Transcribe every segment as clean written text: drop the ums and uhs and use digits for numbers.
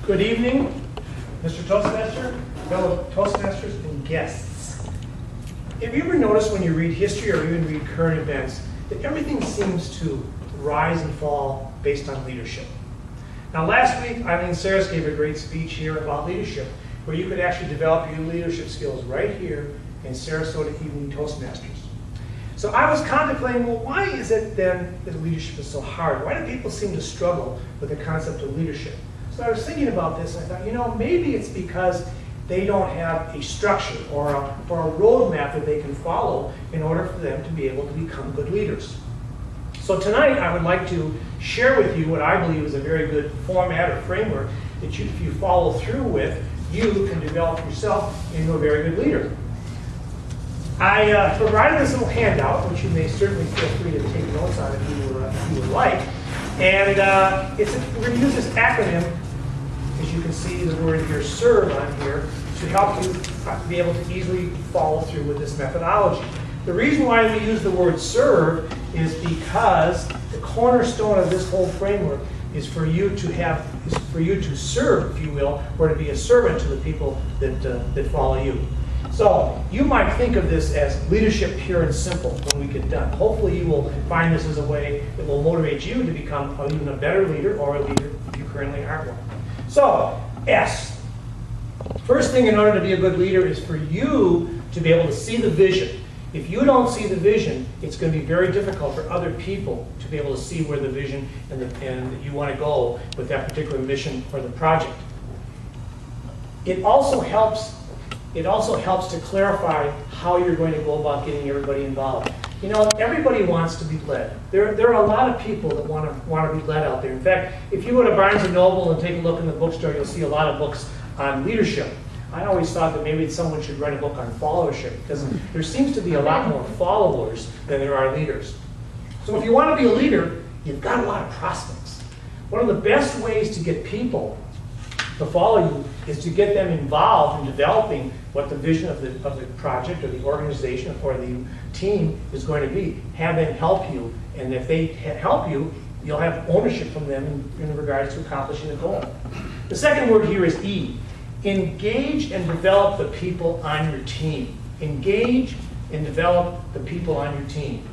Good evening, Mr. Toastmaster, fellow Toastmasters, and guests. Have you ever noticed when you read history or even read current events that everything seems to rise and fall based on leadership? Now last week, Eileen Saris gave a great speech here about leadership, where you could actually develop your leadership skills right here in Sarasota Evening Toastmasters. So I was contemplating, well, why is it then that leadership is so hard? Why do people seem to struggle with the concept of leadership? So I was thinking about this, and I thought, you know, maybe it's because they don't have a structure or a roadmap that they can follow in order for them to be able to become good leaders. So tonight I would like to share with you what I believe is a very good format or framework that if you follow through with, you can develop yourself into a very good leader. I provided this little handout, which you may certainly feel free to take notes on if you would like. And we're going to use this acronym, as you can see the word here, SERVE on here, to help you be able to easily follow through with this methodology. The reason why we use the word SERVE is because the cornerstone of this whole framework is for you to serve, if you will, or to be a servant to the people that follow you. So you might think of this as leadership pure and simple when we get done. Hopefully you will find this as a way that will motivate you to become even a better leader or a leader if you currently aren't one. So, S. First thing in order to be a good leader is for you to be able to see the vision. If you don't see the vision, it's going to be very difficult for other people to be able to see where the vision and that you want to go with that particular mission or the project. It also helps to clarify how you're going to go about getting everybody involved. You know, everybody wants to be led. There are a lot of people that want to be led out there. In fact, if you go to Barnes & Noble and take a look in the bookstore, you'll see a lot of books on leadership. I always thought that maybe someone should write a book on followership, because there seems to be a lot more followers than there are leaders. So if you want to be a leader, you've got a lot of prospects. One of the best ways to get people to follow you is to get them involved in developing what the vision of the project or the organization or the team is going to be. Have them help you, and if they help you, you'll have ownership from them in regards to accomplishing the goal. The second word here is E. Engage and develop the people on your team. Engage and develop the people on your team.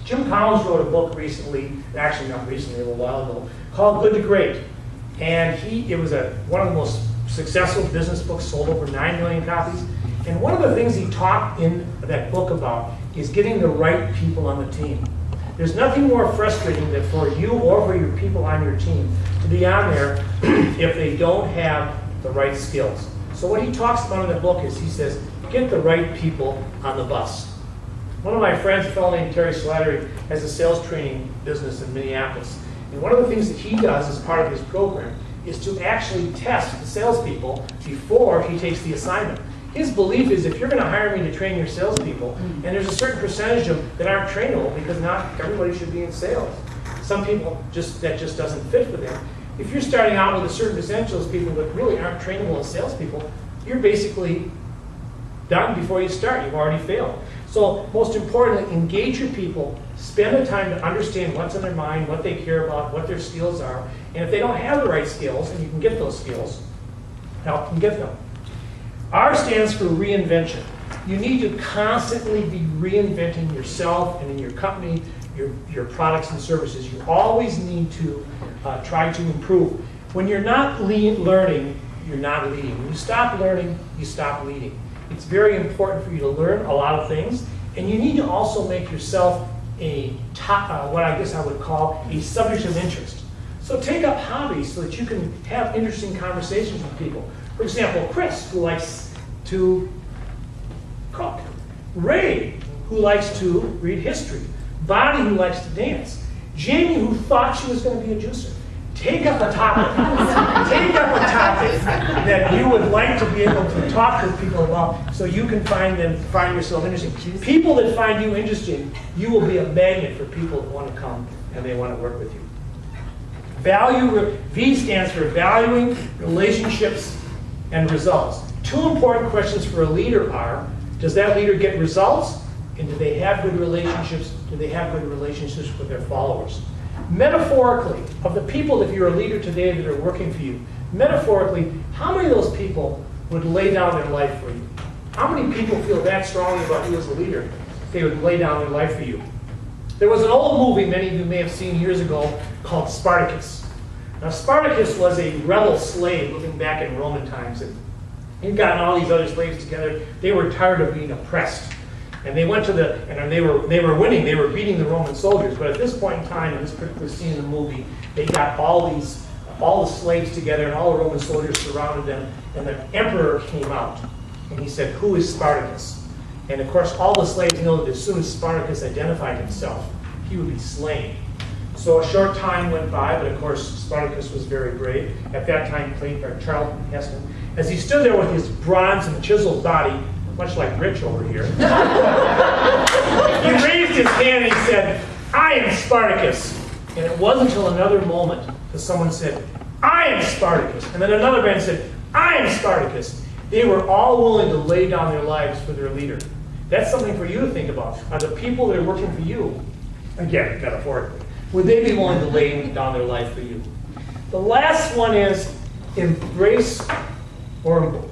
Jim Collins wrote a book recently, actually not recently, a little while ago, called Good to Great. And it was one of the most successful business books, sold over 9 million copies. And one of the things he talked in that book about is getting the right people on the team. There's nothing more frustrating than for you or for your people on your team to be on there if they don't have the right skills. So what he talks about in the book is, he says, get the right people on the bus. One of my friends, a fellow named Terry Slattery, has a sales training business in Minneapolis. And one of the things that he does as part of his program is to actually test the salespeople before he takes the assignment. His belief is, if you're going to hire me to train your salespeople, and there's a certain percentage of them that aren't trainable, because not everybody should be in sales. Some people that just doesn't fit for them. If you're starting out with a certain percentage of those people that really aren't trainable as salespeople, you're basically done before you start. You've already failed. So most importantly, engage your people. Spend the time to understand what's in their mind, what they care about, what their skills are. And if they don't have the right skills, and you can get those skills, help them get them. R stands for reinvention. You need to constantly be reinventing yourself and in your company, your products and services. You always need to try to improve. When you're not learning, you're not leading. When you stop learning, you stop leading. It's very important for you to learn a lot of things, and you need to also make yourself what I guess I would call a subject of interest. So take up hobbies so that you can have interesting conversations with people. For example, Chris, who likes to cook. Ray, who likes to read history. Bonnie, who likes to dance. Jamie, who thought she was going to be a juicer. Take up a topic. Take up a topic that you would like to be able to talk to people about, so you can find yourself interesting. People that find you interesting, you will be a magnet for people that want to come and they want to work with you. V stands for valuing relationships and results. Two important questions for a leader are, does that leader get results? And do they have good relationships? Do they have good relationships with their followers? Metaphorically, of the people, if you're a leader today that are working for you, Metaphorically, how many of those people would lay down their life for you? How many people feel that strongly about you as a leader? They would lay down their life for you. There was an old movie many of you may have seen years ago called Spartacus. Now Spartacus was a rebel slave living back in Roman times. And he'd gotten all these other slaves together. They were tired of being oppressed. And they went to and they were winning. They were beating the Roman soldiers. But at this point in time, in this particular scene in the movie, they got all the slaves together, and all the Roman soldiers surrounded them. And the emperor came out, and he said, "Who is Spartacus?" And of course, all the slaves know that as soon as Spartacus identified himself, he would be slain. So a short time went by, but of course, Spartacus was very brave. At that time, played by Charlton Heston. As he stood there with his bronze and chiseled body, much like Rich over here, he raised his hand and he said, "I am Spartacus." And it wasn't until another moment that someone said, "I am Spartacus." And then another man said, "I am Spartacus." They were all willing to lay down their lives for their leader. That's something for you to think about. Are the people that are working for you, again, metaphorically, would they be willing to lay down their life for you? The last one is embrace values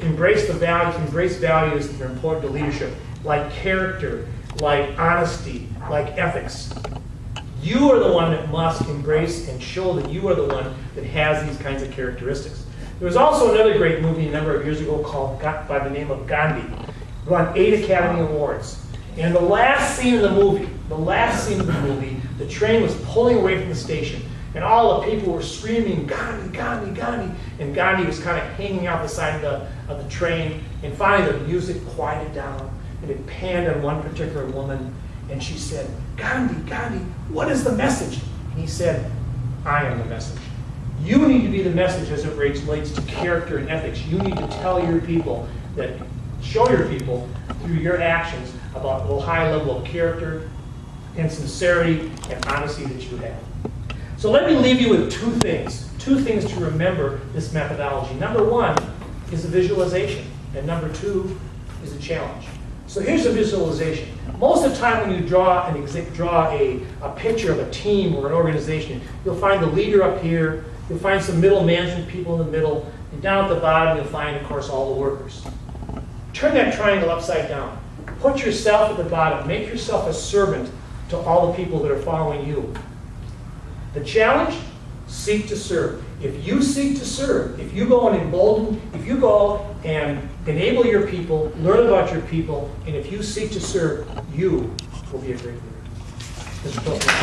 that are important to leadership, like character, like honesty, like ethics. You are the one that must embrace and show that you are the one that has these kinds of characteristics. There was also another great movie a number of years ago called by the name of Gandhi. It won 8 Academy Awards. And the last scene of the movie, the train was pulling away from the station, and all the people were screaming, "Gandhi, Gandhi, Gandhi!" And Gandhi was kind of hanging out the side of the train. And finally, the music quieted down, and it panned on one particular woman, and she said, "Gandhi, Gandhi, what is the message?" And he said, "I am the message." You need to be the message as it relates to character and ethics. You need to tell your people show your people through your actions about the high level of character and sincerity and honesty that you have. So let me leave you with two things to remember this methodology. Number one is a visualization, and number two is a challenge. So here's a visualization. Most of the time when you draw a picture of a team or an organization, you'll find the leader up here, you'll find some middle management people in the middle, and down at the bottom you'll find, of course, all the workers. Turn that triangle upside down. Put yourself at the bottom. Make yourself a servant to all the people that are following you. The challenge? Seek to serve. If you seek to serve, if you go and embolden, if you go and enable your people, learn about your people, and if you seek to serve, you will be a great leader. Mr. President.